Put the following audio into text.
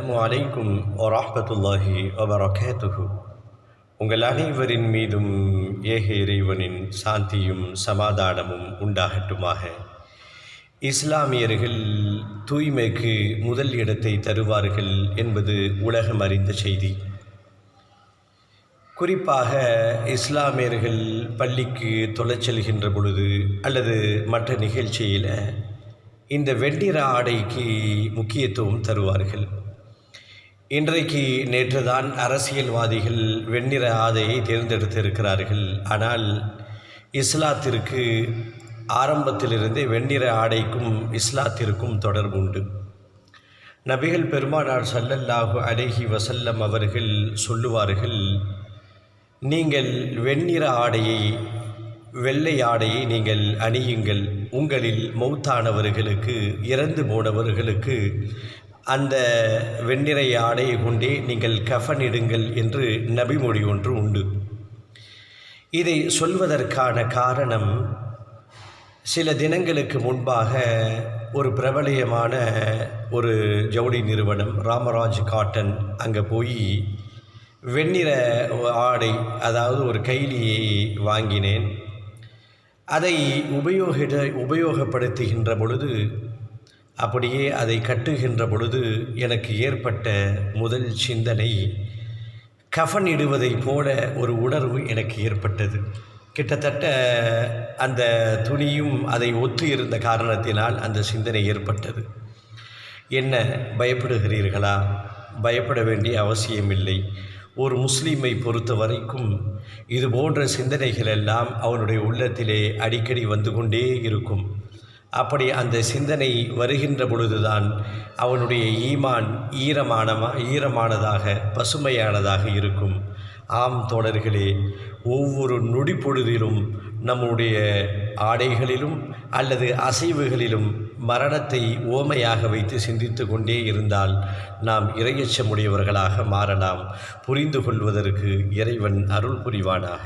அஸ்ஸலாமு அலைக்கும் வரஹ்மத்துல்லாஹி வபரகாத்துஹு. உங்கள் அனைவரின் மீதும் ஏக இறைவனின் சாந்தியும் சமாதானமும் உண்டாகட்டுமாக. இஸ்லாமியர்கள் தூய்மைக்கு முதல் இடத்தை தருவார்கள் என்பது உலகம் அறிந்த செய்தி. குறிப்பாக இஸ்லாமியர்கள் பள்ளிக்கு தொழச் செல்கின்ற பொழுது அல்லது மற்ற நிகழ்ச்சியில் இந்த வெண்ணிற ஆடைக்கு முக்கியத்துவம் தருவார்கள். இன்றைக்கு நேற்றுதான் அரசியல்வாதிகள் வெண்ணிற ஆடையை தேர்ந்தெடுத்திருக்கிறார்கள். ஆனால் இஸ்லாத்திற்கு ஆரம்பத்திலிருந்தே வெண்ணிற ஆடைக்கும் இஸ்லாத்திற்கும் தொடர்பு உண்டு. நபிகள் பெருமானார் ஸல்லல்லாஹு அலைஹி வஸல்லம் அவர்கள் சொல்லுவார்கள், நீங்கள் வெண்ணிற ஆடையை வெள்ளை ஆடையை நீங்கள் அணியுங்கள். உங்களில் மௌத்தானவர்களுக்கு இறந்து போனவர்களுக்கு அந்த வெண்ணிற ஆடையை கொண்டே நீங்கள் கஃனிடுங்கள் என்று நபிமொழி ஒன்று உண்டு. இதை சொல்வதற்கான காரணம், சில தினங்களுக்கு முன்பாக ஒரு பிரபலியமான ஒரு ஜவுளி நிறுவனம் ராமராஜ் காட்டன் அங்கே போய் வெண்ணிற ஆடை, அதாவது ஒரு கைலியை வாங்கினேன். அதை உபயோகப்படுத்துகின்ற பொழுது, அப்படியே அதை கட்டுகின்ற பொழுது எனக்கு ஏற்பட்ட முதல் சிந்தனை, கஃன் இடுவதைப் போல ஒரு உணர்வு எனக்கு ஏற்பட்டது. கிட்டத்தட்ட அந்த துணியும் அதை ஒத்து இருந்த காரணத்தினால் அந்த சிந்தனை ஏற்பட்டது. என்ன பயப்படுகிறீர்களா? பயப்பட வேண்டிய அவசியமில்லை. ஒரு முஸ்லீமை பொறுத்த வரைக்கும் இது போன்ற சிந்தனைகள் எல்லாம் அவனுடைய உள்ளத்திலே அடிக்கடி வந்து கொண்டே இருக்கும். அப்படி அந்த சிந்தனை வருகின்ற பொழுதுதான் அவனுடைய ஈமான் ஈரமானதாக பசுமையானதாக இருக்கும். ஆம் தோழர்களே, ஒவ்வொரு நொடி பொழுதிலும் நம்முடைய ஆடைகளிலும் அல்லது அசைவுகளிலும் மரணத்தை ஓமையாக வைத்து சிந்தித்து கொண்டே இருந்தால் நாம் இறையச்சமுடையவர்களாக மாறலாம். புரிந்து கொள்வதற்கு இறைவன் அருள் புரிவானாக.